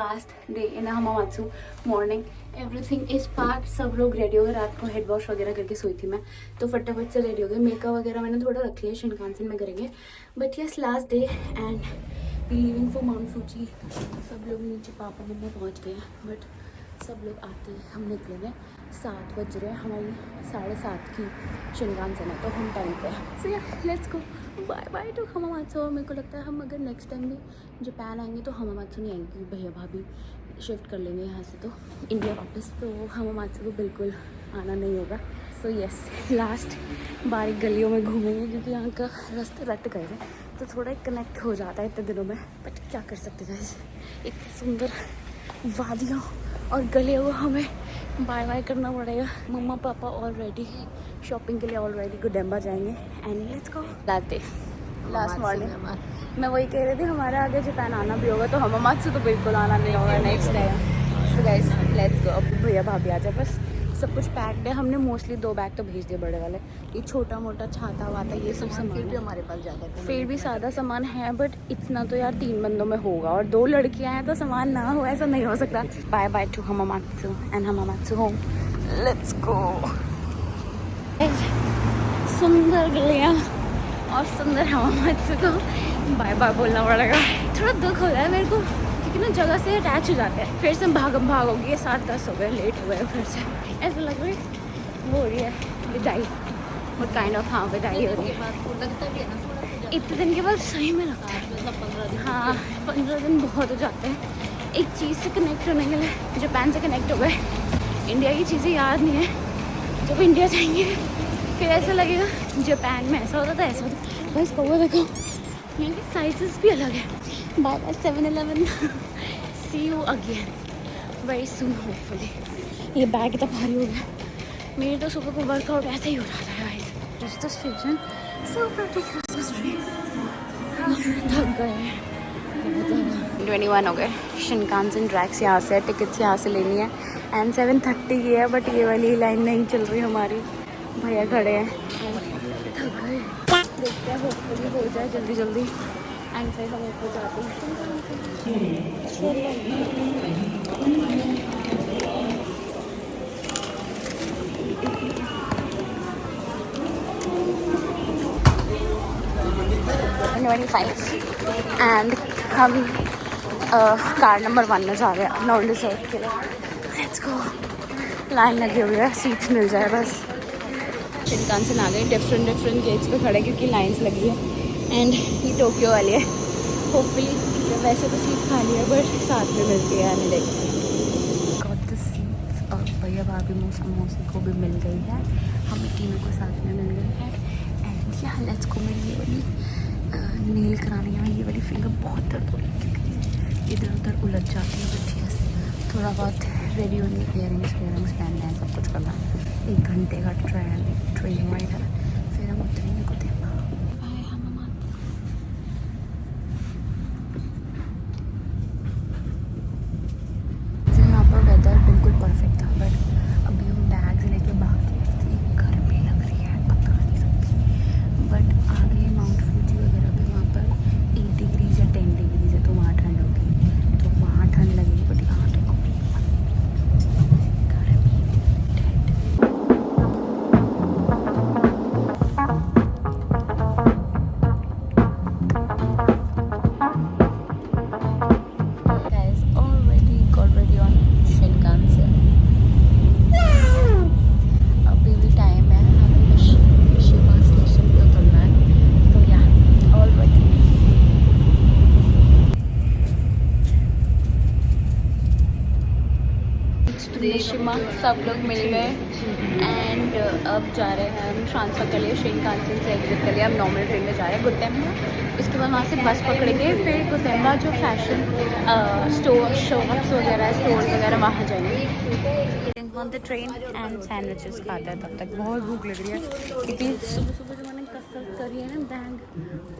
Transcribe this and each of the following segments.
Last day in Hamamatsu morning. Everything is packed. सब लोग ready हो गए. रात को हेड वॉश वगैरह करके सोई थी मैं, तो फटाफट से रेडी हो गए. मेकअप वगैरह मैंने थोड़ा रख लिया, शिनकानसेन में करेंगे. But yes, last day and leaving for mount Fuji. सब लोग नीचे पापा मम्मा पहुँच गए हैं, बट सब लोग आते हैं. हम निकलेंगे 7 बज रहे हैं. हमारी 7:30 की शिनकानसेन है, तो हम टाइम पे हैं. So yeah let's go. Bye bye to Hamamatsu. मेरे को लगता है हम अगर नेक्स्ट टाइम भी जापान आएंगे तो हमामात्सु नहीं आएंगे, क्योंकि भैया भाभी शिफ्ट कर लेंगे यहाँ से तो इंडिया वापस. तो हमामात्सु को बिल्कुल आना नहीं होगा. सो यस, लास्ट बारी गलियों में घूमेंगे, क्योंकि यहाँ का रास्ते रट गए हैं, तो थोड़ा कनेक्ट हो जाता है इतने दिनों में. बट क्या कर सकते हैं, इतनी सुंदर वादियों और गलियों को हमें बाय बाय करना पड़ेगा. मम्मा पापा ऑलरेडी शॉपिंग के लिए ऑलरेडी गोडेम्बा जाएंगे. And let's go. Last day, last morning. मैं वही कह रही थी, हमारा आगे जापान आना भी होगा, तो हमामात्सु तो बिल्कुल आना नहीं होगा next time. So guys let's go. अब भैया भाभी आ जाए, बस सब कुछ पैक्ड है. हमने मोस्टली 2 बैग तो भेज दिए बड़े वाले. ये छोटा मोटा छाता वाता ये सब सामान भी हमारे पास ज़्यादा है, फिर भी सादा सामान है. बट इतना तो यार 3 बंदों में होगा, और 2 लड़कियां हैं तो सामान ना हो ऐसा नहीं हो सकता. Bye bye to Hamamatsu and Hamamatsu home. Let's go. सुंदर गलियाँ और सुंदर हमामात्सु को बाय बाय बोलना पड़ेगा. थोड़ा दुख हो रहा है मेरे को, क्योंकि ना जगह से अटैच हो जाते हैं. फिर से भागम भाग होगी. 7-10 हो गए, लेट हुए फिर से. ऐसा लग रहा है वो हो रही है विदाई. वो काइंड ऑफ हाँ विदाई हो रही है. इतने दिन के बाद सही में लगता है. हाँ 15 दिन बहुत हो जाते हैं एक चीज़ से कनेक्ट होने के लिए. जापान से कनेक्ट हो गए, इंडिया की चीज़ें याद नहीं है. जब इंडिया जाएंगे फिर ऐसा लगेगा जापान में ऐसा होता था ऐसा होता. बस कौवा देखो, यहाँ के साइजेस भी अलग है. Bye bye 7-Eleven. See you again very soon hopefully. ये बैग इतना भारी हो गया. मेरी तो सुबह को वर्कआउट ऐसे ही हो रहा था guys. Just the station so critical. थक गए. 21 हो गए. शिनकानसेन ट्रैक्स यहाँ से है, टिकट्स यहाँ से लेनी है. एंड 7:30 की है, बट ये वाली लाइन नहीं चल रही हमारी. भैया खड़े हैं. थक गए. देखते हैं होपफुली हो जाए जल्दी जल्दी. एंड फिर हम ऊपर जाते हैं. एंड हम कार नंबर 1 में जा रहे हैं नॉन रिजर्व के लिए. Let's go. लाइन लगी हुई है, सीट्स मिल जाए बस. शिनकानसेन आ गई. डिफरेंट गेट्स पे खड़े क्योंकि लाइंस लगी है. एंड ये टोक्यो वाली है. होपफुली वैसे तो सीट खाली है, बट साथ में मिलती है. आने देखिए गॉट द सीट्स. और भैया भाभी मौसी को भी मिल गई है. हमें तीनों को साथ में मिल गई है. एंड या लेट्स गो. मेरी ये वाली नील करानी है. ये वाली फिंगर बहुत दर्द हो रही है, इधर उधर उलझ जाती है. बट यस थोड़ा बहुत रेडी होने. इयरिंग्स पहनना है, सब कुछ करना है. 1 घंटे का ट्रेन राइड है. फिर हम उतरेंगे गोदेम्बा. यहाँ पर वेदर बिल्कुल परफेक्ट था, बट अभी हम बैग्स लेके बाहर गए थे. गर्मी लग रही है, पता नहीं सकती. बट आगे माउंट फूजी वगैरह पे वहाँ पर 8 डिग्रीज या 10 डिग्रीज है, तो वहाँ ठंड होगी. तो वहाँ ठंड लगेगी, बट यहाँ तो सब लोग मिल गए. एंड अब जा रहे हैं हम ट्रांसफ़र के लिए. शिनकानसेन से एग्जिट के लिए हम नॉर्मल ट्रेन में जा रहे हैं गोदेम्बा. उसके बाद वहाँ से बस पकड़ेंगे. फिर गोदेम्बा जो फैशन शॉप्स वगैरह स्टोर वगैरह वहाँ जाएंगे. On the train and sandwiches खाते हैं. तब तक बहुत भूख लग रही है, क्योंकि सुबह सुबह जो मैंने कसरत करी है ना, बैग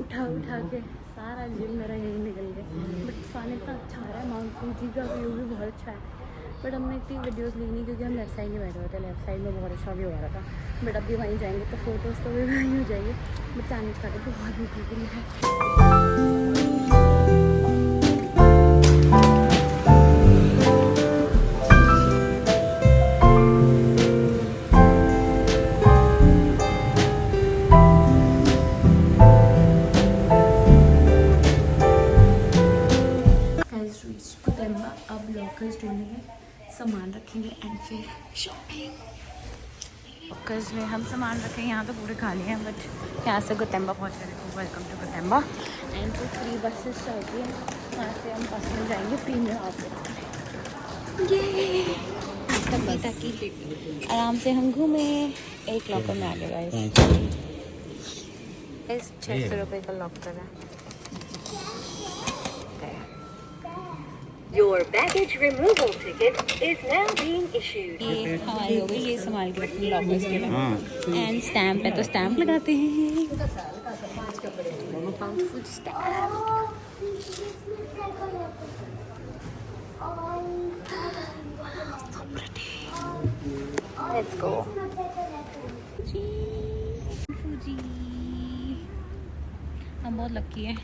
उठा के सारा जिम मेरा यही निकल गया. बट खाने इतना अच्छा आ रहा है. माउंट फूजी का व्यू भी बहुत अच्छा है. बट हमने इतनी वीडियोस ली नहीं, क्योंकि हम लेफ्ट साइड में बैठे हुए थे. लेफ्ट साइड में बहुत अच्छा व्यू आ रहा था. बट अभी वहीं जाएंगे तो फोटोज़ तो भी वहीं हो जाएगी. बट सैंडविच खा के बहुत भूख लग रही है. खोलेंगे, सामान रखेंगे एंड फिर शॉपिंग। बॉक्स में हम सामान रखें, यहाँ तो पूरे खाली हैं, बट यहाँ से गोतेम्बा पहुँच रहे हैं। Welcome to Gotemba. एंड फिर फ्री बसेस चलती हैं, वहाँ से हम बस में जाएंगे प्रीमियम आउटलेट। ताकि आराम से हम घूमें। 1 लॉकर में आ गए गाइस। 600 रुपये का लॉकर है। Your baggage removal ticket is now being issued. ये हमारी हो गई, ये संभाल के रखेंगे लॉकर्स के लिए। एंड स्टैम्प है तो स्टैम्प लगाते हैं। Powerful stamp. So pretty. Let's go. Fuji. हम बहुत लकी हैं,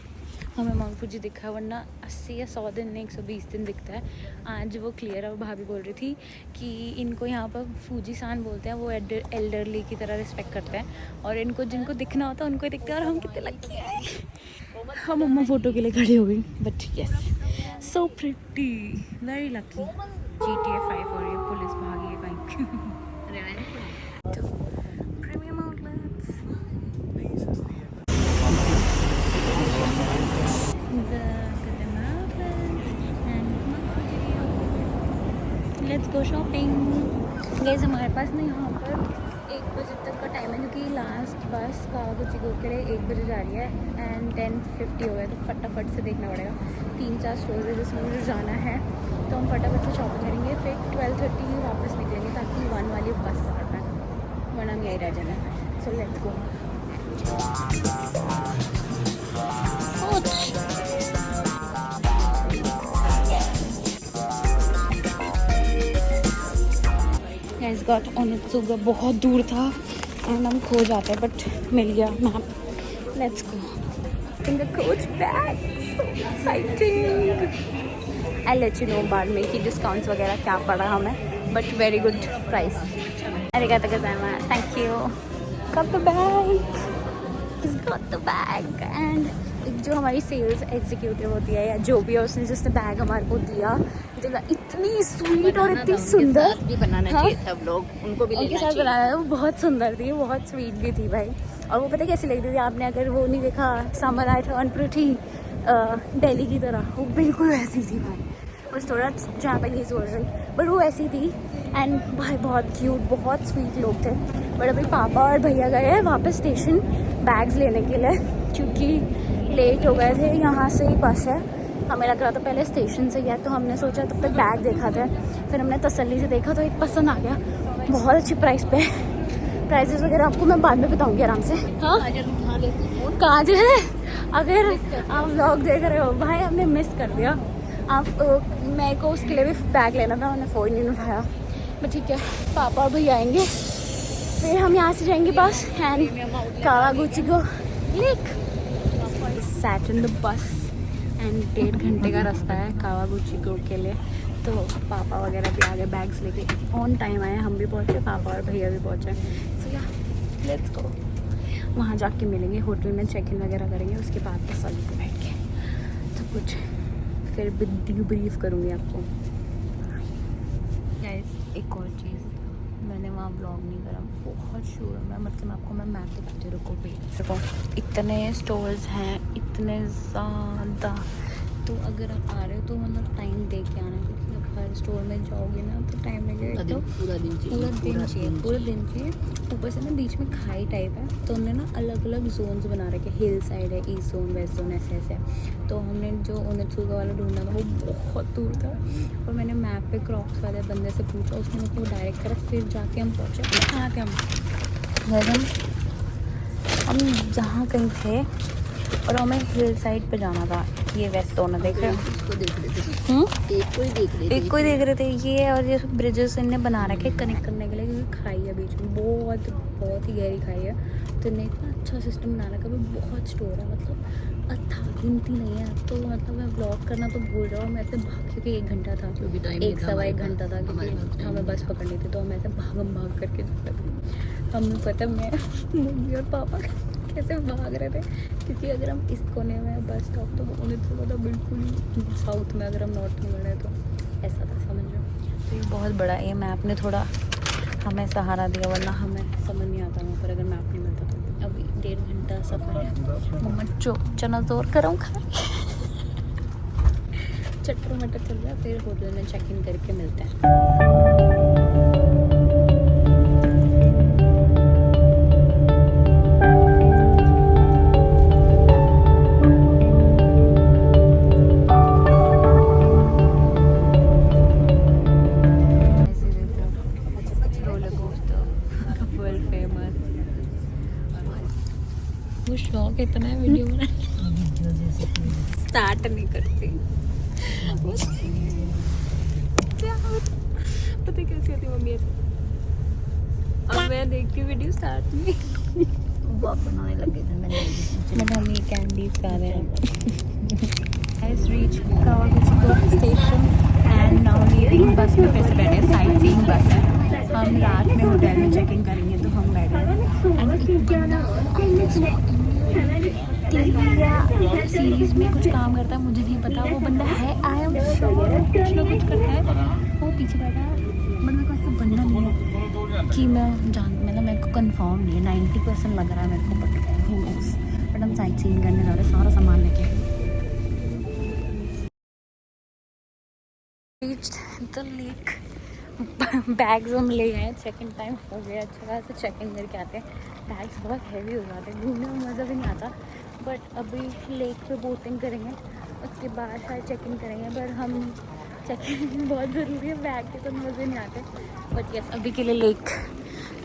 हमें माउंट फूजी दिखा, वरना 80 या 100 दिन में 120 दिन दिखता है। आज वो क्लियर है। वो भाभी बोल रही थी कि इनको यहाँ पर फूजी सान बोलते हैं, वो एल्डरली की तरह रिस्पेक्ट करते हैं, और इनको जिनको दिखना होता है उनको ही दिखता है। और हम कितने लकी हैं। हम मम्मा फ़ोटो के लिए खड़ी हो गई, but yes so pretty, very lucky. GTA 5 हो रही है, पुलिस भागी है कहीं। Premium outlets. Let's go shopping. Guys हमारे पास ना यहाँ पर 1 बजे तक का टाइम है, क्योंकि लास्ट बस कावागुची को के लिए 1 बजे जा रही है एंड 10:50 हो गया, तो फटाफट से देखना पड़ेगा। 3-4 स्टोर है जिसमें मुझे जाना है, तो हम फटाफट से शॉपिंग करेंगे, फिर 12:30 वापस निकलेंगे ताकि 1 वाली बस पकड़ पाए, वरना हम यही रह जाना। So let's go. Guys got Onitsuka, बहुत दूर था एंड हम खो जाते हैं, बट मिल गया map. Let's go in the coach bag. So exciting. I let you know बाद में कि डिस्काउंट्स वगैरह क्या पड़ा हमें, but very good price. arigatou gozaimasu, thank you. Got the bag, got the bag. And जो हमारी सेल्स एग्जीक्यूटिव होती है या जो भी है, उसने जिसने बैग हमारे को दिया, इतनी स्वीट और इतनी सुंदर भी बनाना चाहिए था व्लॉग, उनको भी उनके साथ बनाना। वो बहुत सुंदर थी, बहुत स्वीट भी थी भाई। और वो पता कैसी लग रही थी, आपने अगर वो नहीं देखा समर आई था प्रिटी दिल्ली की तरह, वो बिल्कुल वैसी थी भाई, बस थोड़ा जापानीज वर्जन, बट वो ऐसी थी। एंड भाई बहुत क्यूट, बहुत स्वीट लोग थे। बट अभी पापा और भैया गए हैं वापस स्टेशन बैग्स लेने के लिए, क्योंकि लेट हो गए थे। यहाँ से ही बस है, हमें लग रहा था पहले स्टेशन से गया, तो हमने सोचा तब तक बैग देखा था। फिर हमने तसल्ली से देखा तो एक पसंद आ गया, बहुत अच्छी प्राइस पे। प्राइसेस वगैरह आपको मैं बाद में बताऊंगी आराम से। हाँ काजल है, अगर आप व्लॉग देख रहे हो भाई, हमने मिस कर दिया। आप मेरे को उसके लिए भी बैग लेना था, उन्होंने फ़ोन नहीं उठाया, बट ठीक है। पापा और भैया आएंगे, फिर हम यहाँ से जाएंगे बस एंड कावागुची को lake. Sat in the bus and 1.5 घंटे का रास्ता है कावागुची को के लिए। तो पापा वगैरह भी आ गए बैग्स लेके, ऑन टाइम आए, हम भी पहुँचे, पापा और भैया भी पहुँचे। सो या लेट्स गो। वहाँ जाके मिलेंगे, होटल में चेक इन वगैरह करेंगे, उसके बाद तसल्ली पे बैठ के सब कुछ फिर ब्रीफ करूँगी आपको। गाइस एक और चीज़, मैंने वहाँ ब्लॉग नहीं करा, बहुत श्योर मैं, मतलब आपको मैं मैप दिखाती रुको भी। देखो इतने स्टोर्स हैं, इतने ज़्यादा, तो अगर आप आ रहे हो तो मतलब टाइम दे के आना, क्योंकि आप हर स्टोर में जाओगे ना तो टाइम लगेगा। तो पूरा दिन चाहिए। ऊपर से ना बीच में खाई टाइप है, तो हमने ना अलग अलग जोन्स बना रखे, हिल साइड है, ईस्ट जोन, वेस्ट जोन, ऐसे ऐसे। तो हमने जो ओनित्सुगा वाला ढूंढना था वो बहुत दूर था, और मैंने मैप पे क्रॉक्स वाले बंदे से पूछा, उसने मेरे को डायरेक्ट करा, फिर जाके हम पहुँचे। कहाँ थे हम जहाँ कहीं थे, और हमें हिल साइड पे जाना था। ये वेस्ट जोन देख रहे हो, एक को ही देख रहे थे ये, और ये ब्रिजेस इनने बना रखे कनेक्ट करने के लिए, क्योंकि खाई है बीच में, बहुत ही गहरी खाई है। तो इन्हें इतना अच्छा सिस्टम बना रखा है, बहुत स्टोर है, मतलब अच्छा गिनती नहीं है। तो मतलब मैं ब्लॉग करना तो भूल रहा हूँ, मैं ऐसे भाग, क्योंकि 1 घंटा था, 1-1.25 घंटा था, क्योंकि हमें बस पकड़नी थी, तो हम ऐसे भाग करके जाते थे। हमें पता, मैं मम्मी और पापा कैसे भाग रहे थे, क्योंकि अगर हम इस कोने में बस स्टॉप, तो उन्हें तो बिल्कुल ही साउथ में, अगर हम नॉर्थ में गए तो ऐसा था, समझ लो। तो ये बहुत बड़ा है, मैप ने थोड़ा हमें सहारा दिया, वरना हमें समझ नहीं आता वहाँ पर अगर मैप नहीं मिलता तो। अभी 1.5 घंटा सफ़र है। मम्मा चना जोर कराऊँ खा चटर मटर चल रहा है, फिर होटल में चेक इन करके मिलते हैं। शौक इतना है वीडियो बनाने, स्टार्ट नहीं करती। क्या पता कैसी होती मम्मी ऐसे, अब मैं देखती हूँ वीडियो स्टार्ट नहीं बनाने लगे थे। बट हम ये कैंडीज खा रहे हैं। Guys reach Kawaguchi station and now leaving. बस में फिर से बैठे, साइट सीइंग बस है। हम रात में होटल में चेक इन करेंगे तो हम बैठे सीरीज में कुछ काम करता है, मुझे नहीं पता वो बंदा है। आई एम श्योर कुछ ना कुछ करता है, वो पीछे बैठा है। बट मेरे को ऐसा बंदा नहीं है कि मैं मतलब मेरे को कंफर्म नहीं है, 90% लग रहा है मेरे को, बट हम साइट सीइंग करने जा रहे हैं सारा सामान लेके। द लेक, बैग्स हम ले आए, सेकंड टाइम हो गया, अच्छा खासा चेक इन करके आते हैं। बैग्स बहुत हैवी हो जाते हैं, घूमने में मज़ा भी नहीं आता। बट अभी लेक पे बोटिंग करेंगे, उसके बाद शायद चेक इन करेंगे। बट हम चेक इन बहुत ज़रूरी है, बैग के तो मज़े नहीं आते। बट यस, अभी के लिए लेक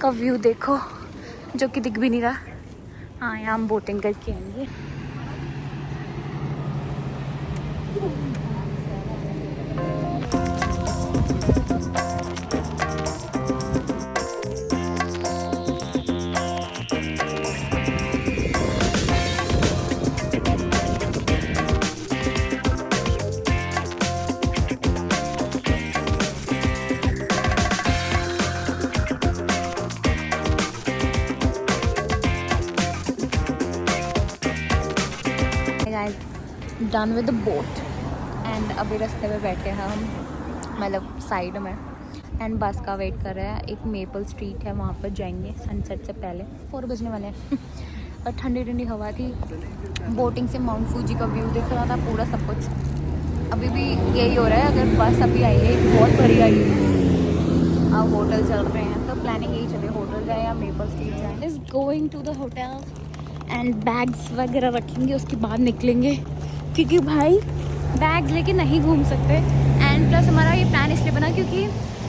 का व्यू देखो जो कि दिख भी नहीं रहा। हाँ, यहाँ हम बोटिंग करके आएंगे। Done with the boat and अभी रास्ते में बैठे हैं हम, मतलब साइड में, एंड बस का वेट कर रहे हैं। एक मेपल स्ट्रीट है, वहाँ पर जाएंगे सनसेट से पहले। 4 बजने वाले हैं और ठंडी ठंडी हवा थी। बोटिंग से माउंट फूजी का व्यू दिख रहा था पूरा, सब कुछ। अभी भी यही हो रहा है, अगर बस अभी आई है बहुत भरी आई है। अब होटल चल रहे हैं तो प्लानिंग यही चले, होटल जाए या मेपल स्ट्रीट जाए। Is going to the hotel and bags वगैरह रखेंगे, उसके बाद निकलेंगे, क्योंकि भाई बैग्स लेके नहीं घूम सकते। एंड प्लस हमारा ये प्लान इसलिए बना क्योंकि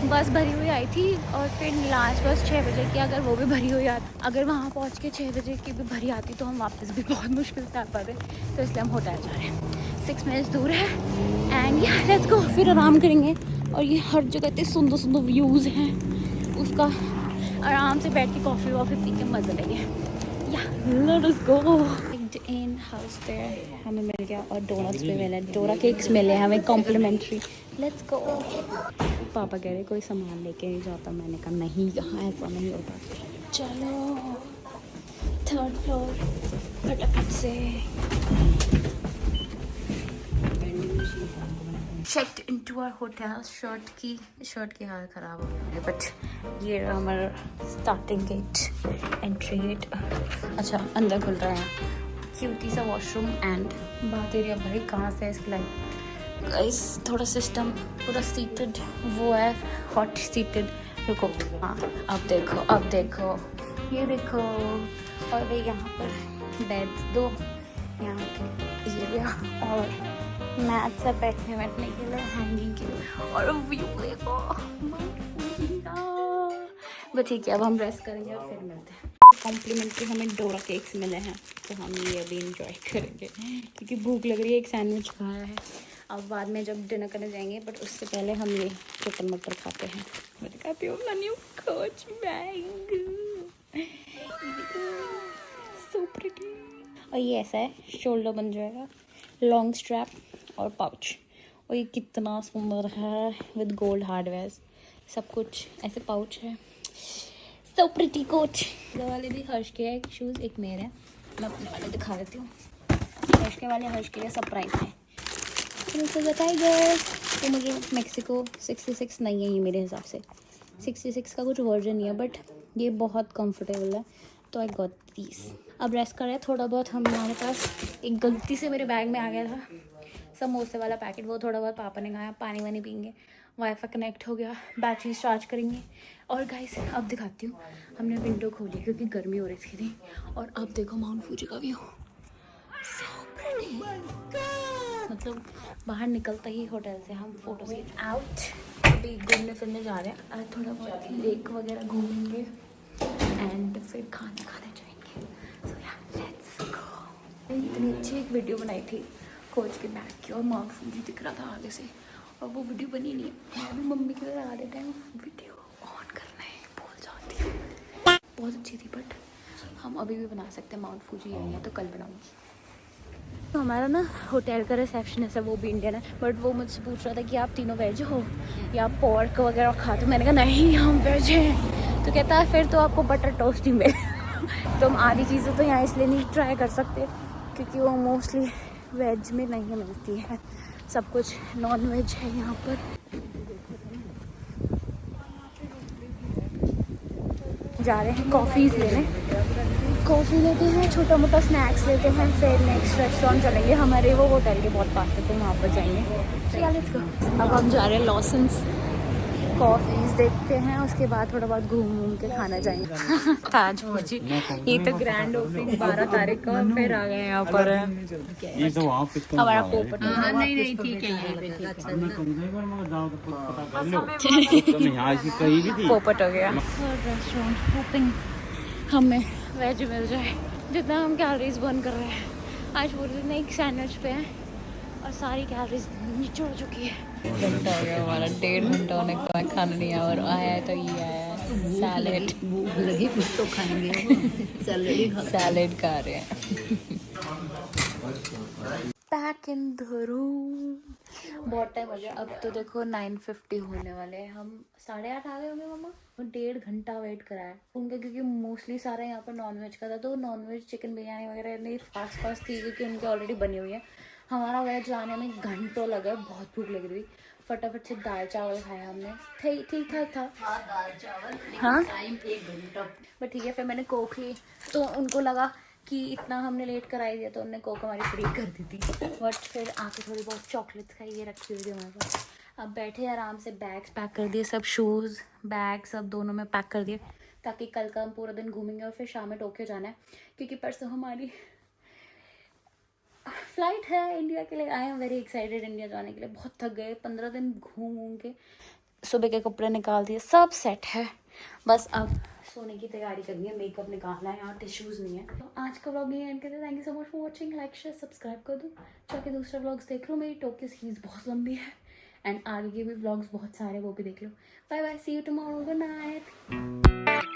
बस भरी हुई आई थी और फिर लास्ट बस 6 बजे की, अगर वो भी भरी हुई आती, अगर वहाँ पहुँच के 6 बजे की भी भरी आती तो हम वापस भी बहुत मुश्किल से आ पाते। तो इसलिए हम होटल जा रहे हैं, 6 मिनट्स दूर है। एंड या लेट्स गो, फिर आराम करेंगे। और ये हर जगह इतने सुंदर सुंदर व्यूज़ हैं, उसका आराम से बैठ के कॉफ़ी वॉफ़ी पी के मज़ा लेंगे। Yeah let's go. In house there हमें मिल गया और डोनट्स भी मिले, डोरा केक्स मिले हमें कॉम्प्लीमेंट्री। Let's go. पापा कह रहे कोई सामान लेके नहीं जाता, मैंने कहा नहीं, यहाँ ऐसा नहीं होता। चलो 3rd फ्लोर फटाफट से। Checked into our hotel. Shirt की हालत ख़राब हो गई है, बट ये हमारा स्टार्टिंग गेट, एंट्री गेट। अच्छा, अंदर खुल रहा है, क्यूटी सा वॉशरूम एंड बात एरिया। भाई कहाँ से इसकी लाइट, गाइस थोड़ा सिस्टम पूरा सीटेड वो है, हॉट सीटेड। रुको, हाँ अब देखो ये देखो। और यहाँ पर बेड दो, यहाँ के एरिया और मैट से बैठने के लिए, हैंगिंग के लिए, और व्यू देखो। बट ठीक है, अब हम रेस्ट करेंगे और फिर मिलते हैं। कॉम्प्लीमेंट्री हमें डोरा केक्स मिले हैं, तो हम ये अभी इंजॉय करेंगे क्योंकि भूख लग रही है। एक सैंडविच खाया है, अब बाद में जब डिनर करने जाएंगे, बट उससे पहले हम ये चिकन मटर खाते हैं। मैं खाती हूँ new coach bag, so pretty. और ये ऐसा है, शोल्डर बन जाएगा, लॉन्ग स्ट्रैप और पाउच। और ये कितना सुंदर है, विद गोल्ड हार्डवेयर, सब कुछ ऐसे पाउच है। So pretty coach. दो वाले भी हर्ष के हैं शूज़, एक मेरे हैं। मैं अपने वाले दिखा देती हूँ। हर्ष के वाले हर्ष के लिए सरप्राइज है। टाइगर। तो मुझे मेक्सिको 66 नहीं है ये मेरे हिसाब से, 66 का कुछ वर्जन नहीं है, बट ये बहुत कंफर्टेबल है, तो आई गॉट दीज। अब रेस्ट करें थोड़ा बहुत। हमारे पास एक गलती से मेरे बैग में आ गया था समोसे वाला पैकेट, वो थोड़ा बहुत पापा ने खाया, पानी वानी पीएंगे, वाईफाई कनेक्ट हो गया, बैटरी चार्ज करेंगे। और गाइस अब दिखाती हूँ, हमने विंडो खोली क्योंकि गर्मी हो रही थी, और अब देखो माउंट फूजी का व्यू, मतलब बाहर निकलते ही होटल से हम फोटो से आउट। अभी घूमने फिरने जा रहे हैं, आज थोड़ा बहुत लेक वगैरह घूमेंगे एंड फिर खाना खाने जाएंगे। सो या लेट्स गो। इतनी अच्छी एक वीडियो बनाई थी कोच के बैग की, और माउंट फूजी दिख रहा था आगे से, और वो वीडियो बनी नहीं है। मैं भी मम्मी की तरह आधे टाइम वीडियो ऑन करना है भूल जाती हूँ। बहुत अच्छी थी, बट हम अभी भी बना सकते हैं, माउंट फूजी नहीं है तो कल बनाऊँगी। तो हमारा ना होटल का रिसेप्शनिस्ट है, वो भी इंडियन है, बट वो मुझसे पूछ रहा था कि आप तीनों वेज हो या पोर्क वगैरह खाते हो। मैंने कहा नहीं हम वेज हैं। तो कहता है फिर तो आपको बटर टोस्ट ही मिले। तो हम आधी चीज़ें तो यहाँ इसलिए नहीं ट्राई कर सकते क्योंकि वो मोस्टली वेज में नहीं मिलती है, सब कुछ नॉन वेज है यहाँ पर। जा रहे हैं कॉफ़ीज़ लेने, कॉफ़ी लेते हैं, छोटा मोटा स्नैक्स लेते हैं, फिर नेक्स्ट रेस्टोरेंट चलेंगे, हमारे वो होटल के बहुत पास है तो वहाँ पर जाएंगे। तो लेट्स गो। अब हम जा रहे हैं लॉसन्स, कॉफ़ीज़ देखते हैं, उसके बाद थोड़ा बहुत घूम के खाना जाएंगे। ताज पहुँची, ये तो ग्रैंड ओपनिंग 12 तारीख को, फिर आ गए यहाँ पर हमारा पोपट। नहीं ठीक है, पोपट हो गया। और रेस्टोरेंट होपिंग हमें वेज मिल जाए, जितना हम कैलोरीज बर्न कर रहे हैं। आज पूरे दिन एक सैंडविच पे हैं और सारी कैलोरीज नीचे हो चुकी है। घंटा हो गया हमारा, 1.5 घंटा होने को है, खाना नहीं आया, और आया है तो ये आया है सैलेड। भूख लगी कुछ तो खाएंगे। सैलेड खा रहे हैं। बैक इन द रूम, बहुत टाइम हो गया। अब तो देखो 9:50 होने वाले हैं, हम 8:30 आ गए होंगे मम्मा, और 1.5 घंटा वेट करा है उनका, क्योंकि मोस्टली सारा यहाँ पर नॉनवेज का था, तो नॉनवेज चिकन बिरयानी वगैरह नहीं फास्ट थी क्योंकि उनकी ऑलरेडी बनी हुई है। हमारा वेज आने में घंटों लगा, बहुत भूख लग रही थी, फटाफट से दाल चावल खाया हमने, ठीक ठाक था। दाल चावल, हाँ टाइम 1 घंटा। बट ठीक है, फिर मैंने कोक ली तो उनको लगा कि इतना हमने लेट कराई दिया तो उनने कोक हमारी फ्री कर दी थी, बट फिर आके थोड़ी बहुत चॉकलेट्स खाई, ये रखी हुई थी हमारे पास। अब बैठे आराम से, बैग्स पैक कर दिए, सब शूज़ बैग सब दोनों में पैक कर दिए, ताकि कल का हम पूरा दिन घूमेंगे और फिर शाम में टोक्यो जाना है, क्योंकि परसों हमारी फ्लाइट है इंडिया के लिए। I am very excited India जाने के लिए, बहुत थक गए 15 दिन घूम के। सुबह के कपड़े निकाल दिए, सब सेट है, बस अब सोने की तैयारी करनी है, मेकअप निकालना है, यहाँ टिश्यूज़ नहीं है। तो आज का व्लॉग नहीं एंड करते, thank you so much for watching, like share subscribe कर दो, जाके दूसरा व्लॉग्स देख लो, मेरी टोक्यो सीरीज बहुत लंबी है एंड आगे के भी व्लॉग्स बहुत सारे, वो भी देख लो। Bye bye, see you tomorrow, good night.